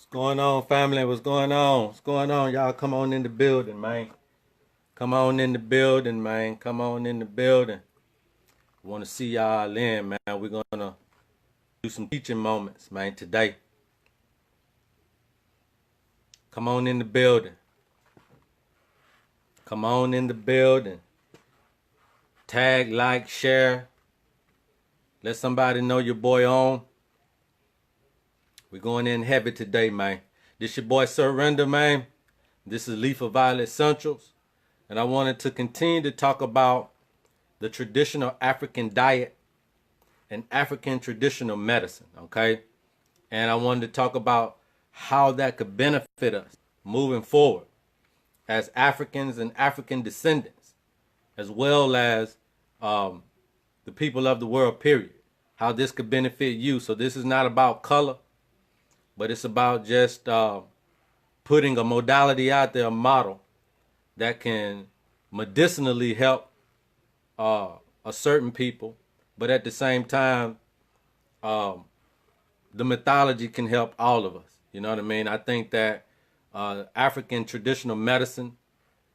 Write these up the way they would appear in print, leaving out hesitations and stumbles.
Going on, family? What's going on? What's going on? Y'all come on in the building, man. Come on in the building, man. Come on in the building. Want to see y'all in, man. We're going to do some teaching moments, man, today. Come on in the building. Come on in the building. Tag, like, share. Let somebody know your boy on. We're going in heavy today, man. This your boy Surrender, man. This is Lethal Violet Essentials. And I wanted to continue to talk about the traditional African diet and African traditional medicine, okay? And I wanted to talk about how that could benefit us moving forward as Africans and African descendants, as well as the people of the world, period. How this could benefit you. So this is not about color, but it's about just putting a modality out there, a model that can medicinally help a certain people, but at the same time, the mythology can help all of us. You know what I mean? I think that African traditional medicine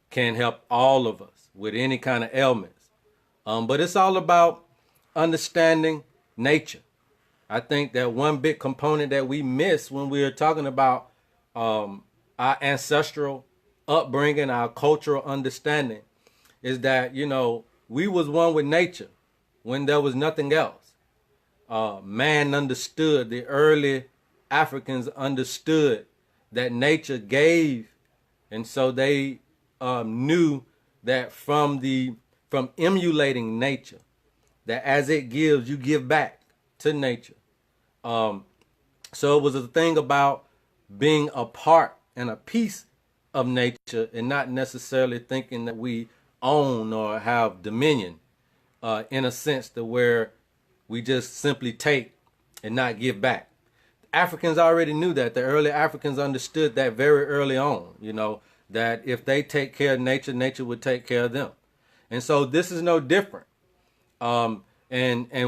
can help all of us with any kind of ailments. But it's all about understanding nature. I think that one big component that we miss when we are talking about our ancestral upbringing, our cultural understanding, is that, you know, we was one with nature when there was nothing else. Man understood, the early Africans understood that nature gave, and so they knew that from emulating nature, that as it gives, you give back to nature. So it was a thing about being a part and a piece of nature and not necessarily thinking that we own or have dominion in a sense to where we just simply take and not give back. Africans already knew that. The early Africans understood that very early on, you know, that if they take care of nature, nature would take care of them. And so this is no different. And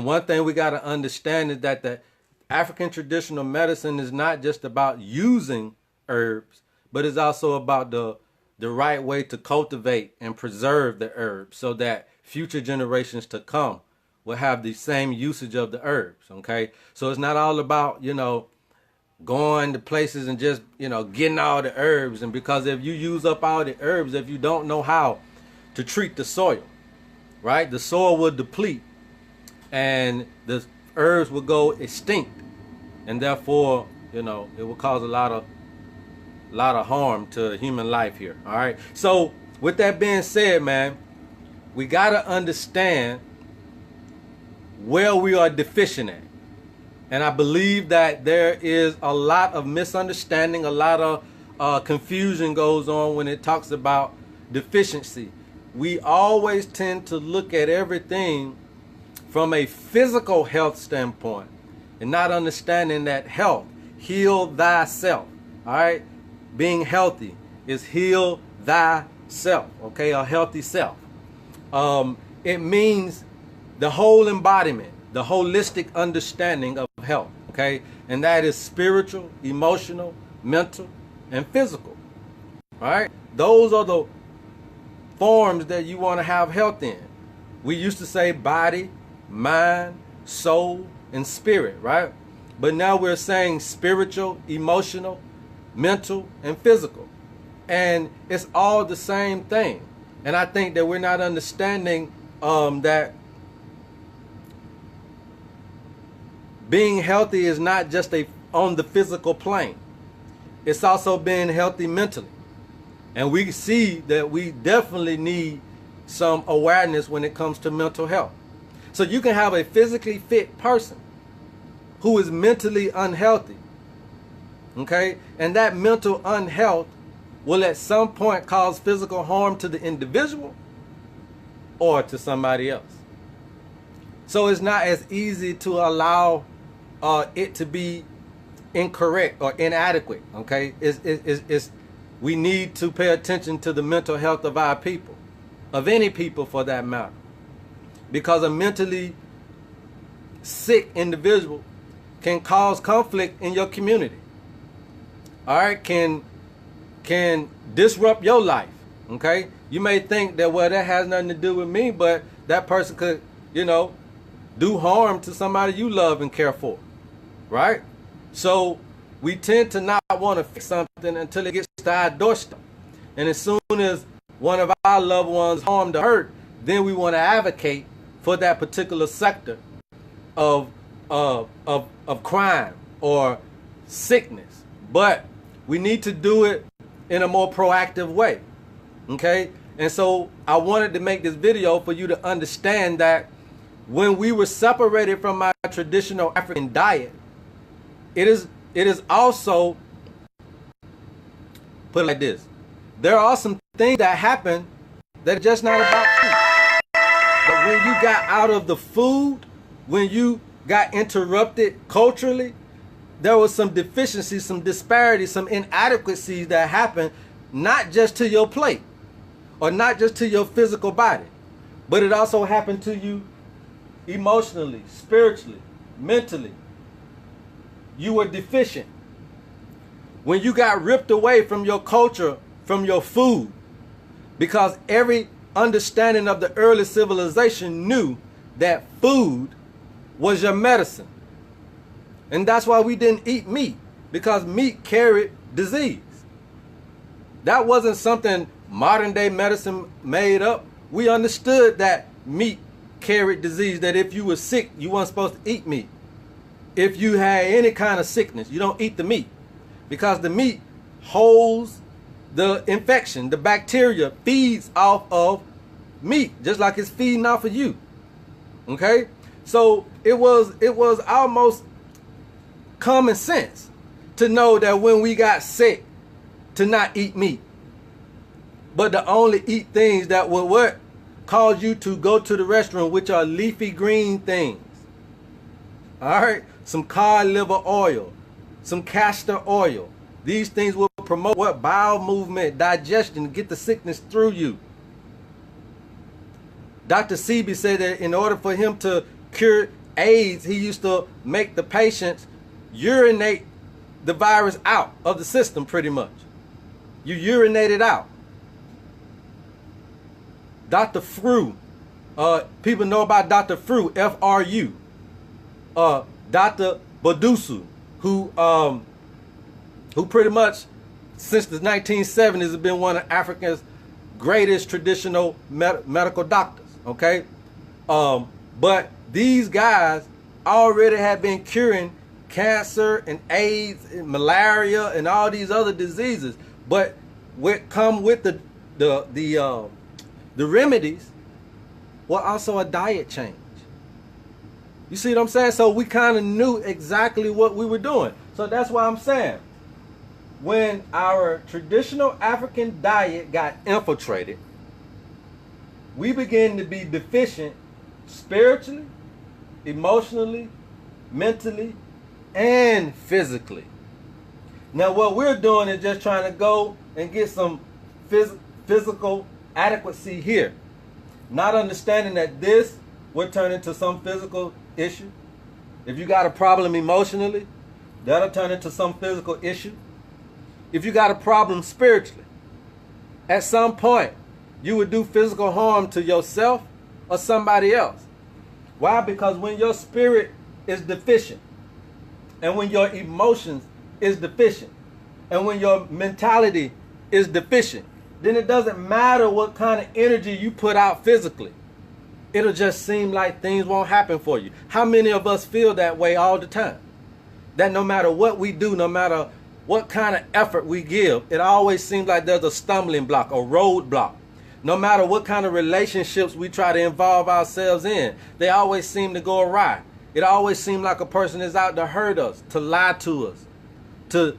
one thing we got to understand is that the African traditional medicine is not just about using herbs, but it's also about the right way to cultivate and preserve the herbs so that future generations to come will have the same usage of the herbs, okay? So it's not all about, you know, going to places and just, you know, getting all the herbs. And because if you use up all the herbs, if you don't know how to treat the soil, right, the soil will deplete and the herbs will go extinct, and therefore, you know, it will cause a lot of harm to human life here. All right. So with that being said, man, we got to understand where we are deficient at. And I believe that there is a lot of misunderstanding, a lot of confusion goes on when it talks about deficiency. We always tend to look at everything from a physical health standpoint and not understanding that health, heal thyself. All right. Being healthy is heal thyself, okay, a healthy self. It means the whole embodiment, the holistic understanding of health, okay, and that is spiritual, emotional, mental, and physical. All right, those are the forms that you want to have health in. We used to say body, mind, soul, and spirit, right? But now we're saying spiritual, emotional, mental, and physical. And it's all the same thing. And I think that we're not understanding that being healthy is not just on the physical plane. It's also being healthy mentally. And we see that we definitely need some awareness when it comes to mental health. So you can have a physically fit person who is mentally unhealthy. Okay, and that mental unhealth will at some point cause physical harm to the individual or to somebody else. So it's not as easy to allow it to be incorrect or inadequate. Okay, we need to pay attention to the mental health of our people, of any people for that matter, because a mentally sick individual can cause conflict in your community. all right, can disrupt your life. Okay, you may think that, well, that has nothing to do with me, but that person could, do harm to somebody you love and care for, right? So we tend to not want to fix something until it gets to our doorstep. And as soon as one of our loved ones harmed or hurt, then we want to advocate for that particular sector of crime or sickness. But we need to do it in a more proactive way. Okay? And so I wanted to make this video for you to understand that when we were separated from our traditional African diet, it is also, put it like this, there are some things that happen that are just not about food. But when you got out of the food, when you got interrupted culturally, there was some deficiencies, some disparities, some inadequacies that happened, not just to your plate or not just to your physical body, but it also happened to you emotionally, spiritually, mentally. You were deficient. When you got ripped away from your culture, from your food, because every understanding of the early civilization knew that food was your medicine. And that's why we didn't eat meat, because meat carried disease. That wasn't something modern day medicine made up. We understood that meat carried disease, that if you were sick, you weren't supposed to eat meat. If you had any kind of sickness, you don't eat the meat, because the meat holds the infection. The bacteria feeds off of meat, just like it's feeding off of you. Okay? So it was almost common sense to know that when we got sick, to not eat meat, but to only eat things that would what cause you to go to the restroom, which are leafy green things. All right, some cod liver oil, some castor oil. These things will promote what? Bowel movement, digestion, get the sickness through you. Dr. Sebi said that in order for him to cure AIDS, he used to make the patients urinate the virus out of the system pretty much. You urinate it out. Dr. Fru, people know about Dr. Fru, F-R-U. Dr. Bodusu, who pretty much since the 1970s has been one of Africa's greatest traditional medical doctors, okay? But these guys already had been curing cancer and AIDS and malaria and all these other diseases. But what come with the remedies were also a diet change. You see what I'm saying? So we kind of knew exactly what we were doing. So that's why I'm saying, when our traditional African diet got infiltrated, we began to be deficient spiritually, emotionally, mentally, and physically. Now what we're doing is just trying to go and get some physical adequacy here, not understanding that this will turn into some physical issue. If you got a problem emotionally, that'll turn into some physical issue. If you got a problem spiritually, at some point you would do physical harm to yourself or somebody else. Why? Because when your spirit is deficient, and when your emotions is deficient, and when your mentality is deficient, then it doesn't matter what kind of energy you put out physically. It'll just seem like things won't happen for you. How many of us feel that way all the time? That no matter what we do, no matter what kind of effort we give, it always seems like there's a stumbling block, a roadblock. No matter what kind of relationships we try to involve ourselves in, they always seem to go awry. It always seems like a person is out to hurt us, to lie to us, to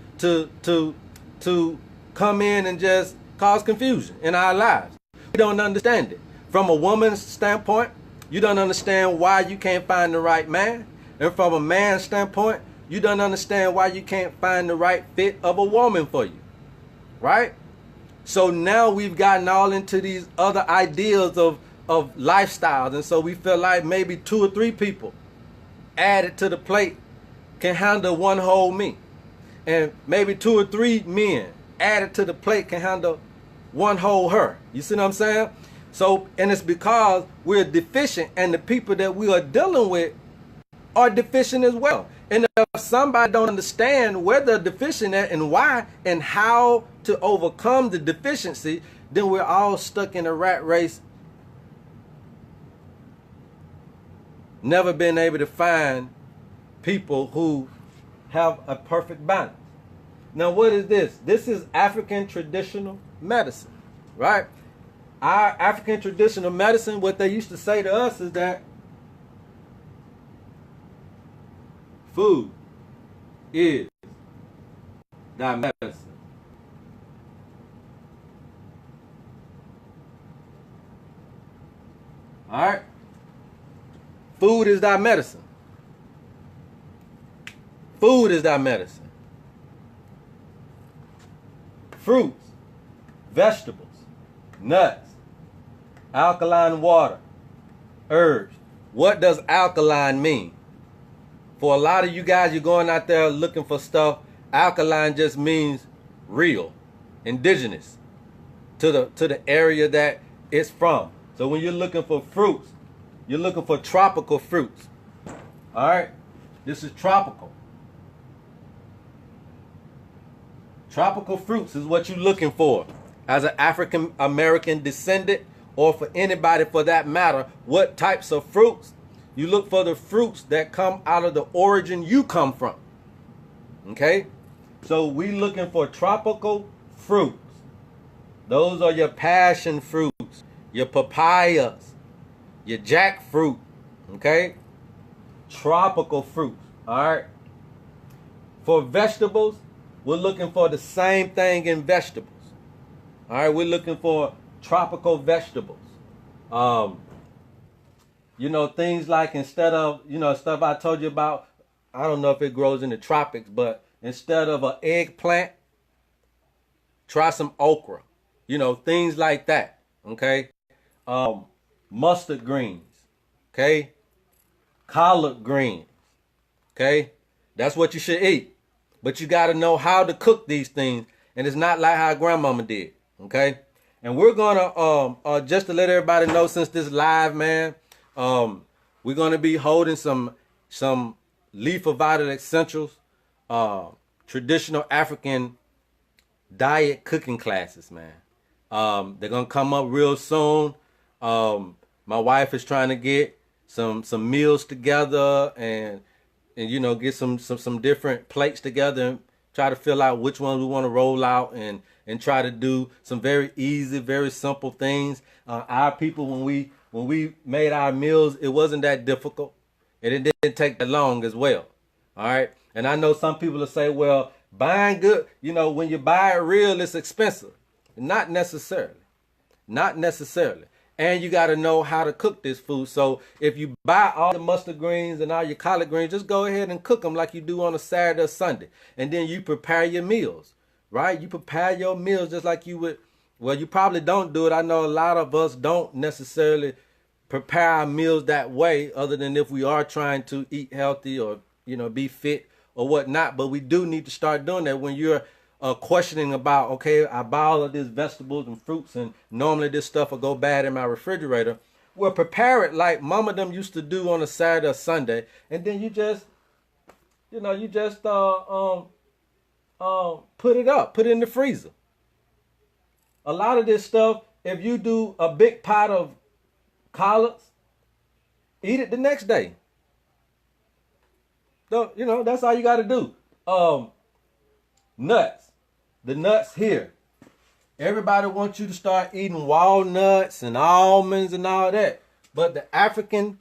come in and just cause confusion in our lives. We don't understand it. From a woman's standpoint, you don't understand why you can't find the right man. And from a man's standpoint, you don't understand why you can't find the right fit of a woman for you. Right? So now we've gotten all into these other ideas of lifestyles. And so we feel like maybe 2 or 3 people added to the plate can handle one whole me. and maybe 2 or 3 men added to the plate can handle one whole her. You see what I'm saying? So, and it's because we're deficient, and the people that we are dealing with are deficient as well. And if somebody don't understand where they're deficient at and why and how to overcome the deficiency, then we're all stuck in a rat race, never been able to find people who have a perfect balance. Now, what is this? This is African traditional medicine, right? Our African traditional medicine, what they used to say to us is that food is thy medicine. All right? Food is thy medicine. Food is thy medicine. Fruits, vegetables, nuts, alkaline water, herbs. What does alkaline mean? For a lot of you guys, you're going out there looking for stuff. Alkaline just means real, indigenous to the area that it's from. So when you're looking for fruits, you're looking for tropical fruits. All right? This is tropical. Tropical fruits is what you're looking for as an African American descendant, or for anybody for that matter. What types of fruits? You look for the fruits that come out of the origin you come from. Okay? So we looking for tropical fruits. Those are your passion fruits, your papayas, your jackfruit. Okay? Tropical fruits. All right? For vegetables, we're looking for the same thing in vegetables. All right? We're looking for tropical vegetables. You know, things like, instead of, you know, stuff I told you about, I don't know if it grows in the tropics, but instead of an eggplant, try some okra. You know, things like that. Okay? Mustard greens. Okay? Collard greens. Okay? That's what you should eat. But you got to know how to cook these things. And it's not like how grandmama did. Okay? And we're going to, just to let everybody know, since this live, man, we're going to be holding some Leaf of Vital Essentials, traditional African diet cooking classes, man. They're going to come up real soon. My wife is trying to get some meals together and you know, get some different plates together and try to fill out which ones we want to roll out and try to do some very easy, very simple things. Our people, when we made our meals, it wasn't that difficult, and it didn't take that long as well. All right, and I know some people will say, well, buying good, you know, when you buy it real, it's expensive. Not necessarily. Not necessarily. And you got to know how to cook this food. So if you buy all the mustard greens and all your collard greens, just go ahead and cook them like you do on a Saturday or Sunday. And then you prepare your meals, right? You prepare your meals just like you would. Well, you probably don't do it. I know a lot of us don't necessarily prepare our meals that way, other than if we are trying to eat healthy or, you know, be fit or whatnot. But we do need to start doing that when you're questioning about, okay, I buy all of these vegetables and fruits and normally this stuff will go bad in my refrigerator. Well, prepare it like mama them used to do on a Saturday or Sunday, and then you just, you know, you just put it up, put it in the freezer. A lot of this stuff, if you do a big pot of collards, eat it the next day. So, you know, that's all you got to do. Nuts. The nuts here. Everybody wants you to start eating walnuts and almonds and all that. But the African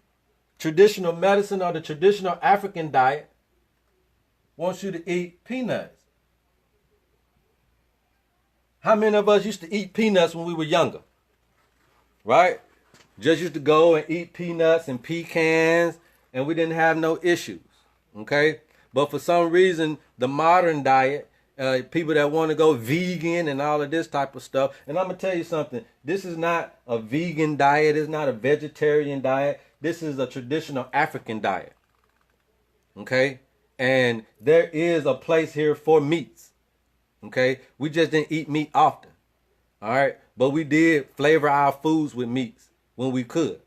traditional medicine, or the traditional African diet, wants you to eat peanuts. How many of us used to eat peanuts when we were younger? Right? Just used to go and eat peanuts and pecans, and we didn't have no issues. Okay? But for some reason, the modern diet, people that want to go vegan and all of this type of stuff. And I'm going to tell you something. This is not a vegan diet. It's not a vegetarian diet. This is a traditional African diet. Okay? And there is a place here for meats. Okay, we just didn't eat meat often. All right, but we did flavor our foods with meats when we could.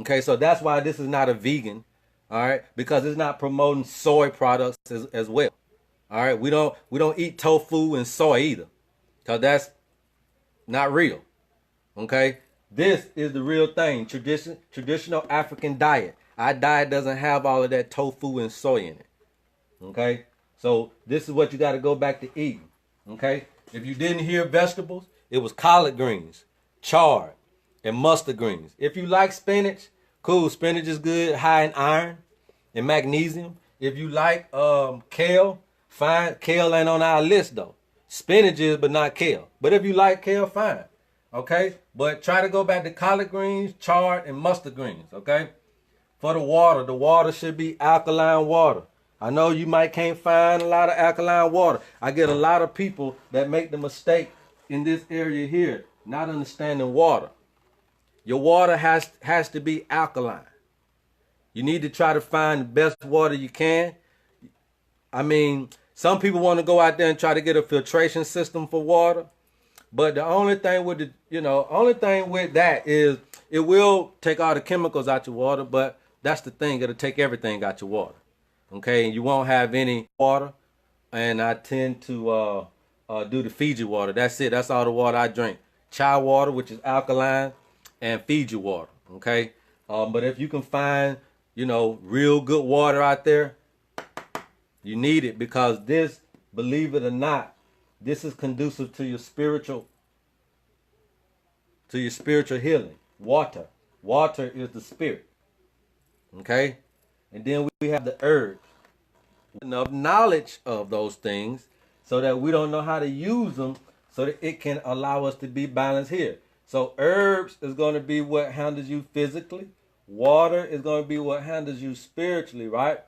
Okay, so that's why this is not a vegan. All right, because it's not promoting soy products as well. All right, we don't eat tofu and soy either, because that's not real. Okay, this is the real thing. Traditional African diet. Our diet doesn't have all of that tofu and soy in it. Okay, so this is what you got to go back to eating. Okay, if you didn't hear vegetables, it was collard greens, chard, and mustard greens. If you like spinach, cool. Spinach is good, high in iron and magnesium. If you like kale, fine. Kale ain't on our list though. Spinach is, but not kale. But if you like kale, fine. Okay, but try to go back to collard greens, chard, and mustard greens. Okay, for the water should be alkaline water. I know you might can't find a lot of alkaline water. I get a lot of people that make the mistake in this area here, not understanding water. Your water has to be alkaline. You need to try to find the best water you can. I mean, some people want to go out there and try to get a filtration system for water. But the only thing with only thing with that is it will take all the chemicals out your water, but that's the thing, it'll take everything out your water. Okay, and you won't have any water. And I tend to do the Fiji water. That's it. That's all the water I drink. Chai water, which is alkaline, and Fiji water. Okay, but if you can find, real good water out there, you need it, because this, believe it or not, this is conducive to your spiritual healing. Water is the spirit. Okay, and then we have the herbs. Enough knowledge of those things so that we don't know how to use them, so that it can allow us to be balanced here. So herbs is going to be what handles you physically. Water is going to be what handles you spiritually, right?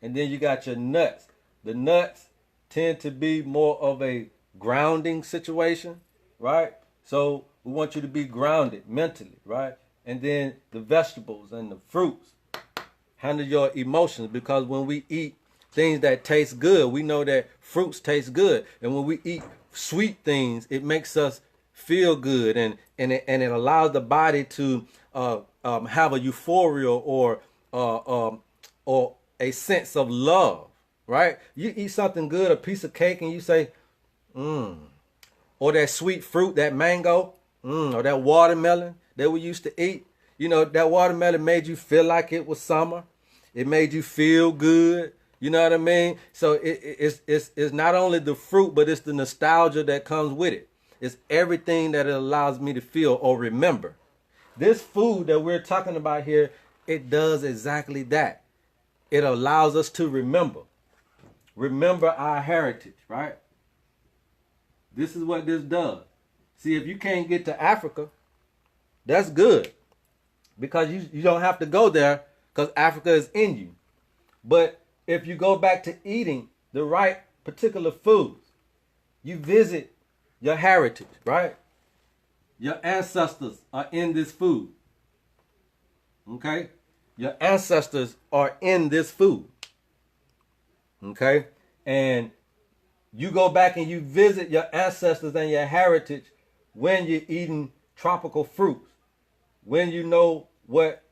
And then you got your nuts. The nuts tend to be more of a grounding situation, right? So we want you to be grounded mentally, right? And then the vegetables and the fruits handle your emotions, because when we eat things that taste good, we know that fruits taste good. And when we eat sweet things, it makes us feel good, and it allows the body to have a euphoria or a sense of love, right? You eat something good, a piece of cake, and you say, or that sweet fruit, that mango, or that watermelon that we used to eat. That watermelon made you feel like it was summer. It made you feel good. You know what I mean? So it's not only the fruit, but it's the nostalgia that comes with it. It's everything that it allows me to feel or remember. This food that we're talking about here, it does exactly that. It allows us to remember. Remember our heritage, right? This is what this does. See, if you can't get to Africa, that's good, because you don't have to go there, because Africa is in you. But if you go back to eating the right particular foods, you visit your heritage, right? Your ancestors are in this food. Okay? Your ancestors are in this food. Okay? And you go back and you visit your ancestors and your heritage when you're eating tropical fruits. When you know what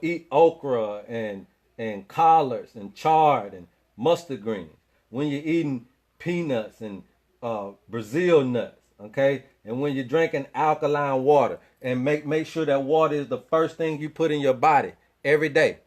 eat okra and collards and chard and mustard greens. When you're eating peanuts and Brazil nuts, okay? And when you're drinking alkaline water, and make sure that water is the first thing you put in your body every day.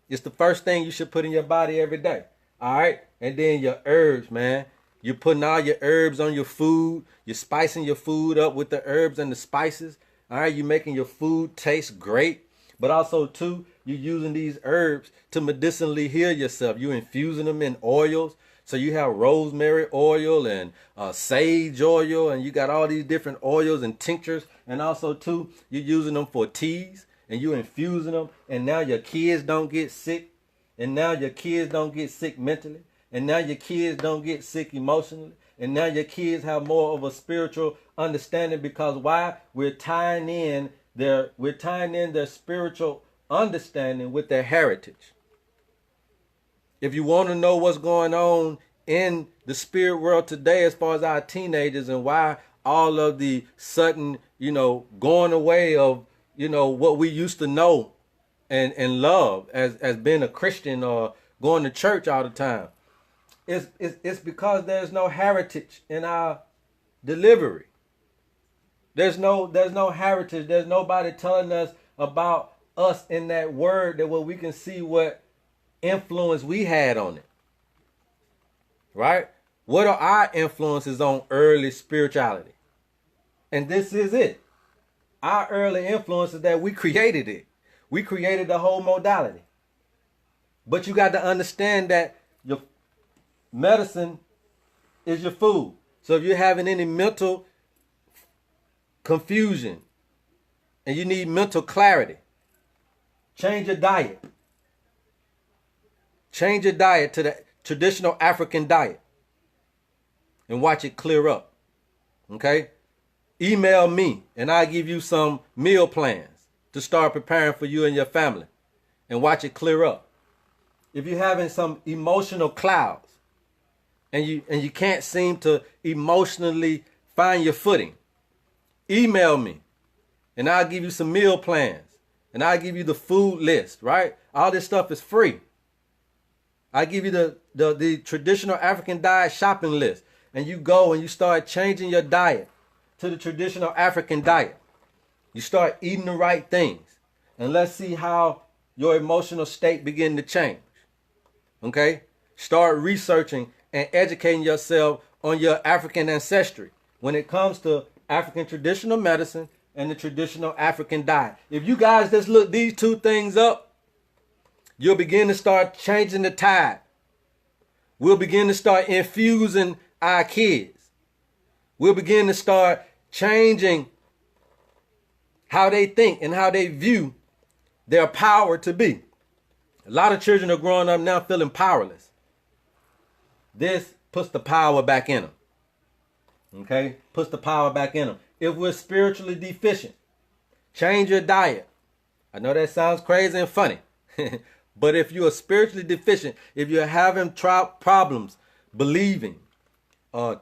It's the first thing you should put in your body every day. All right? And then your herbs, man. You're putting all your herbs on your food. You're spicing your food up with the herbs and the spices. All right? You're making your food taste great. But also, too, you're using these herbs to medicinally heal yourself. You're infusing them in oils. So you have rosemary oil and sage oil, and you got all these different oils and tinctures. And also, too, you're using them for teas, and you're infusing them. And now your kids don't get sick. And now your kids don't get sick mentally. And now your kids don't get sick emotionally. And now your kids have more of a spiritual understanding, because why? We're tying in their spiritual understanding with their heritage. If you want to know what's going on in the spirit world today as far as our teenagers and why all of the sudden, going away of, what we used to know and love as being a Christian or going to church all the time, it's because there's no heritage in our delivery. There's no heritage. There's nobody telling us about us in that word that where we can see what influence we had on it. Right? What are our influences on early spirituality? And this is it. Our early influence is that we created it. We created the whole modality. But you got to understand that your medicine is your food. So if you're having any mental confusion and you need mental clarity, change your diet. Change your diet to the traditional African diet and watch it clear up. Okay? Email me and I'll give you some meal plans to start preparing for you and your family and watch it clear up. If you're having some emotional clouds and you can't seem to emotionally find your footing, email me and I'll give you some meal plans and I'll give you the food list, right? All this stuff is free. I give you the traditional African diet shopping list, and you go and you start changing your diet to the traditional African diet. You start eating the right things, and let's see how your emotional state begin to change. Okay? Start researching and educating yourself on your African ancestry when it comes to African traditional medicine and the traditional African diet. If you guys just look these two things up, you'll begin to start changing the tide. We'll begin to start infusing our kids. We'll begin to start changing how they think and how they view their power to be. A lot of children are growing up now feeling powerless. This puts the power back in them. Okay? Puts the power back in them. If we're spiritually deficient, change your diet. I know that sounds crazy and funny. But if you are spiritually deficient, if you're having problems believing,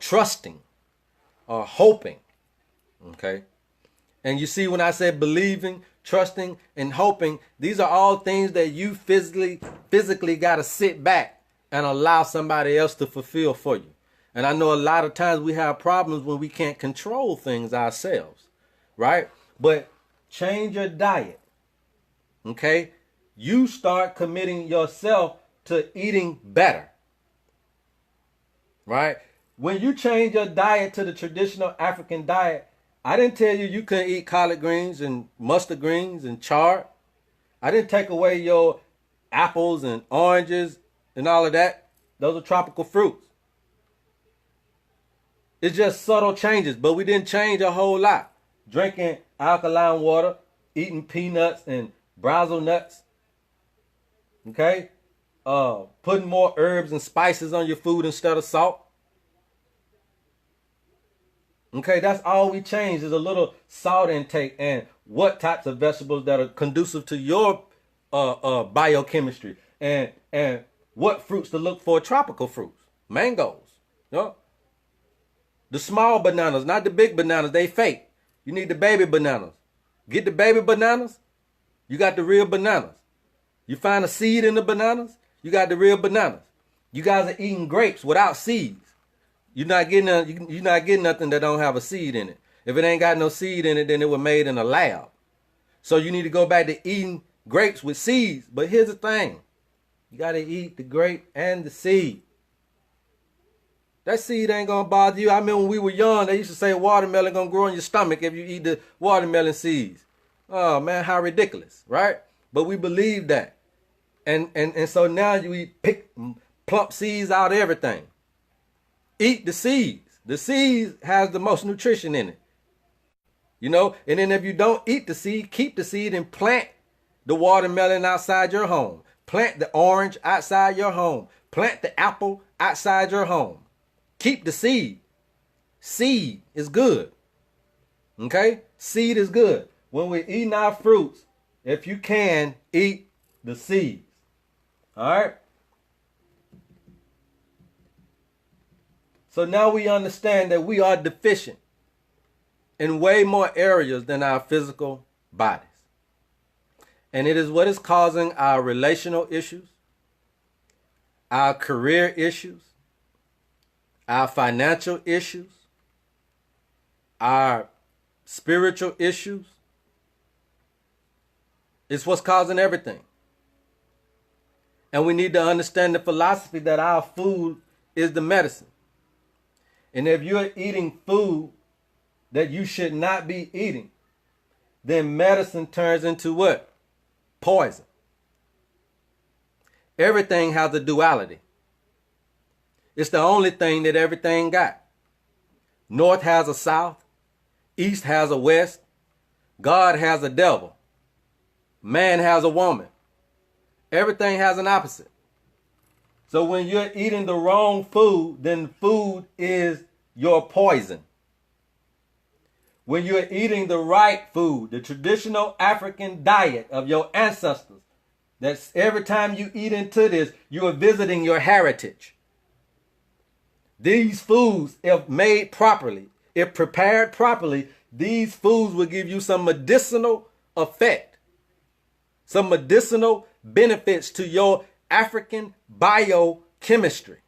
trusting, or hoping, okay? And you see when I say believing, trusting, and hoping, these are all things that you physically got to sit back and allow somebody else to fulfill for you. And I know a lot of times we have problems when we can't control things ourselves, right? But change your diet, okay? You start committing yourself to eating better, right? When you change your diet to the traditional African diet, I didn't tell you couldn't eat collard greens and mustard greens and chard. I didn't take away your apples and oranges and all of that. Those are tropical fruits. It's just subtle changes, but we didn't change a whole lot. Drinking alkaline water, eating peanuts and brazil nuts. Okay? Putting more herbs and spices on your food instead of salt. Okay, that's all we changed is a little salt intake and what types of vegetables that are conducive to your biochemistry and what fruits to look for, tropical fruits, mangoes. You know? The small bananas, not the big bananas, they fake. You need the baby bananas. Get the baby bananas, you got the real bananas. You find a seed in the bananas, you got the real bananas. You guys are eating grapes without seeds. You're not getting nothing that don't have a seed in it. If it ain't got no seed in it, then it was made in a lab. So you need to go back to eating grapes with seeds. But here's the thing. You got to eat the grape and the seed. That seed ain't going to bother you. I remember when we were young, they used to say watermelon going to grow in your stomach if you eat the watermelon seeds. Oh, man, how ridiculous, right? But we believe that. And so now you plump seeds out of everything. Eat the seeds. The seeds has the most nutrition in it. You know, and then if you don't eat the seed, keep the seed and plant the watermelon outside your home. Plant the orange outside your home. Plant the apple outside your home. Keep the seed. Seed is good. Okay? Seed is good. When we're eating our fruits, if you can, eat the seeds. All right? So now we understand that we are deficient in way more areas than our physical bodies. And it is what is causing our relational issues, our career issues, our financial issues, our spiritual issues. It's what's causing everything. And we need to understand the philosophy that our food is the medicine. And if you're eating food that you should not be eating, then medicine turns into what? Poison. Everything has a duality. It's the only thing that everything got. North has a south. East has a west. God has a devil. Man has a woman. Everything has an opposite. So when you're eating the wrong food, then food is your poison. When you're eating the right food, the traditional African diet of your ancestors, that's every time you eat into this, you are visiting your heritage. These foods, if made properly, if prepared properly, these foods will give you some medicinal effect, some medicinal benefits to your African biochemistry.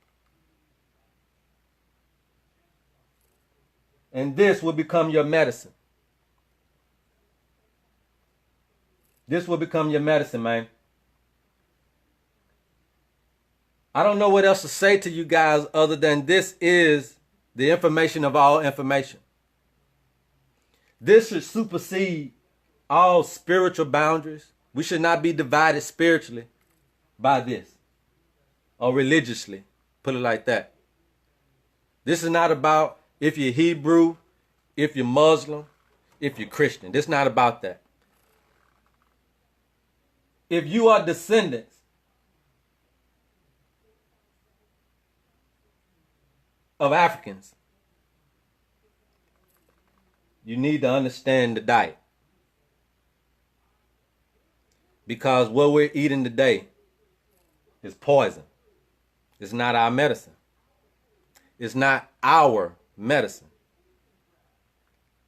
And this will become your medicine. This will become your medicine, man. I don't know what else to say to you guys other than this is the information of all information. This should supersede all spiritual boundaries. We should not be divided spiritually by this or religiously, put it like that. This is not about if you're Hebrew, if you're Muslim, if you're Christian. This is not about that. If you are descendants of Africans, you need to understand the diet. Because what we're eating today is poison. It's not our medicine. It's not our medicine.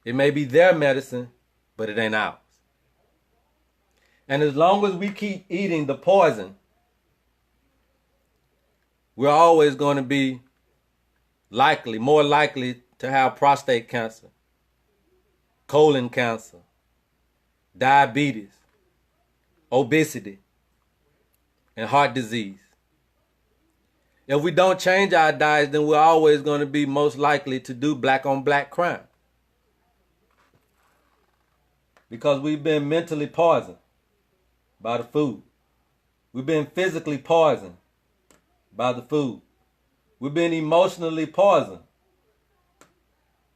It may be their medicine, but it ain't ours. And as long as we keep eating the poison, we're always going to be more likely to have prostate cancer, colon cancer, diabetes, obesity, and heart disease. If we don't change our diets, then we're always going to be most likely to do black on black crime. Because we've been mentally poisoned by the food. We've been physically poisoned by the food. We've been emotionally poisoned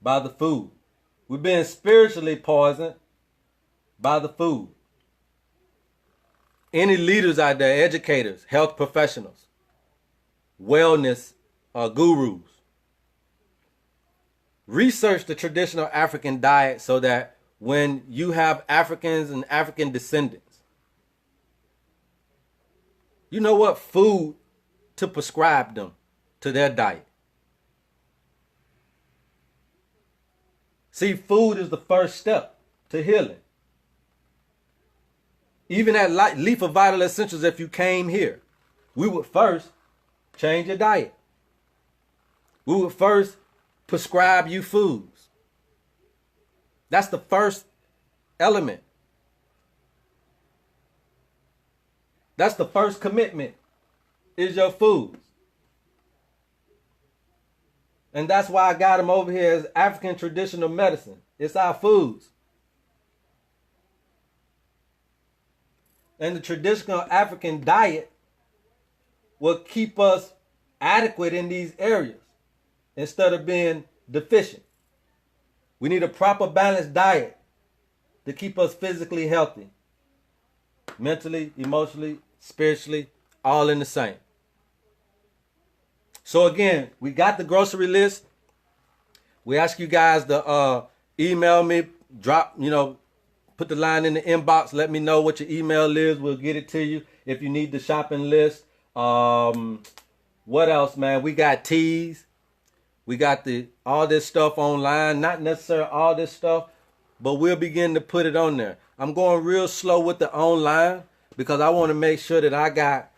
by the food. We've been spiritually poisoned by the food. Any leaders out there, educators, health professionals, wellness gurus, research the traditional African diet so that when you have Africans and African descendants, you know what food to prescribe them to their diet. See, food is the first step to healing. Even at Leaf of Vital Essentials, if you came here, we would first change your diet. We would first prescribe you foods. That's the first element. That's the first commitment, is your foods. And that's why I got them over here as African traditional medicine. It's our foods. And the traditional African diet will keep us adequate in these areas instead of being deficient. We need a proper balanced diet to keep us physically healthy. Mentally, emotionally, spiritually, all in the same. So again, we got the grocery list. We ask you guys to email me, put the line in the inbox. Let me know what your email is. We'll get it to you. If you need the shopping list. What else, man? We got teas. We got all this stuff online, not necessarily all this stuff, but we'll begin to put it on there. I'm going real slow with the online because I want to make sure that I got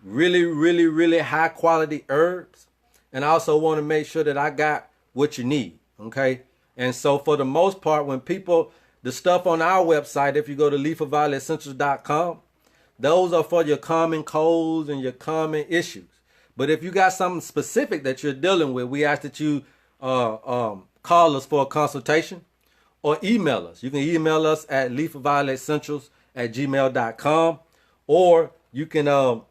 really, really, really high quality herbs. And I also want to make sure that I got what you need. Okay. And so for the most part, when the stuff on our website, if you go to leafofvioletessentials.com, those are for your common colds and your common issues. But if you got something specific that you're dealing with, we ask that you call us for a consultation or email us. You can email us at leafofvioletessentials@gmail.com, or you can call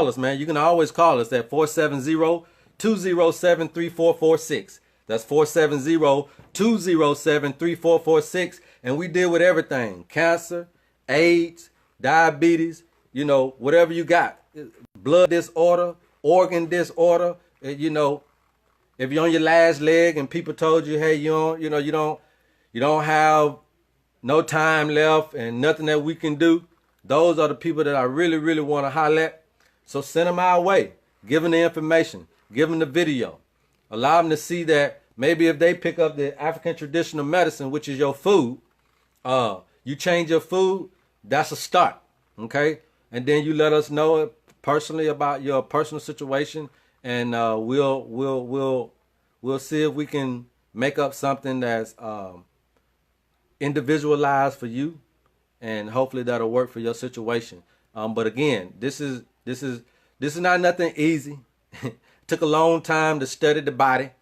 us, man. You can always call us at 470-207-3446. That's 470-207-3446. And we deal with everything: cancer, AIDS, diabetes, whatever you got. Blood disorder, organ disorder, if you're on your last leg and people told you, hey, you don't have no time left and nothing that we can do. Those are the people that I really, really want to holler at. So send them our way. Give them the information. Give them the video. Allow them to see that maybe if they pick up the African traditional medicine, which is your food, you change your food, that's a start. Okay? And then you let us know personally about your personal situation, and we'll see if we can make up something that's individualized for you, and hopefully that'll work for your situation. But again, this is not nothing easy. It took a long time to study the body,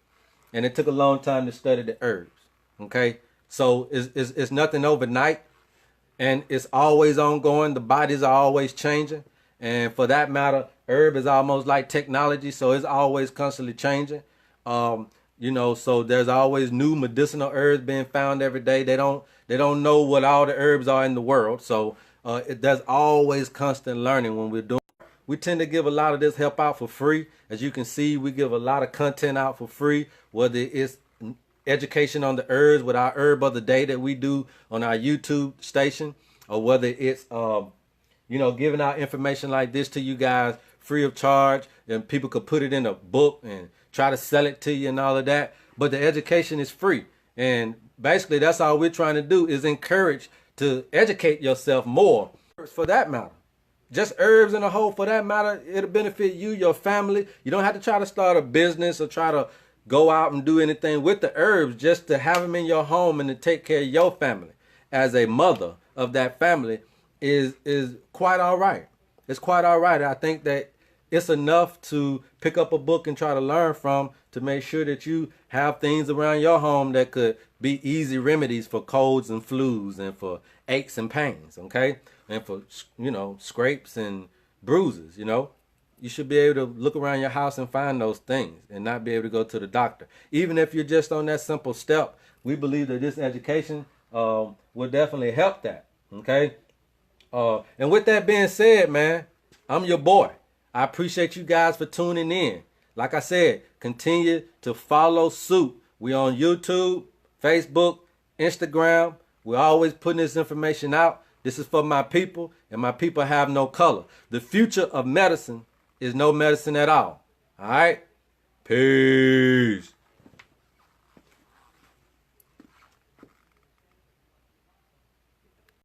and it took a long time to study the herbs. Okay, so it's nothing overnight, and it's always ongoing. The bodies are always changing. And for that matter, herb is almost like technology, so it's always constantly changing. So there's always new medicinal herbs being found every day. They don't know what all the herbs are in the world, so there's always constant learning when we're doing. We tend to give a lot of this help out for free. As you can see, we give a lot of content out for free, whether it's education on the herbs with our herb of the day that we do on our YouTube station, or whether it's giving out information like this to you guys free of charge, and people could put it in a book and try to sell it to you and all of that. But the education is free. And basically that's all we're trying to do, is encourage to educate yourself more. For that matter, just herbs in a whole, for that matter, it'll benefit you, your family. You don't have to try to start a business or try to go out and do anything with the herbs. Just to have them in your home and to take care of your family as a mother of that family is quite all right. It's quite all right. I think that it's enough to pick up a book and try to learn from, to make sure that you have things around your home that could be easy remedies for colds and flus and for aches and pains, okay? And for, scrapes and bruises, You should be able to look around your house and find those things and not be able to go to the doctor. Even if you're just on that simple step, we believe that this education will definitely help that, okay? And with that being said, man, I'm your boy. I appreciate you guys for tuning in. Like I said, continue to follow suit. We on YouTube, Facebook, Instagram. We're always putting this information out. This is for my people, and my people have no color. The future of medicine is no medicine at all. All right? Peace.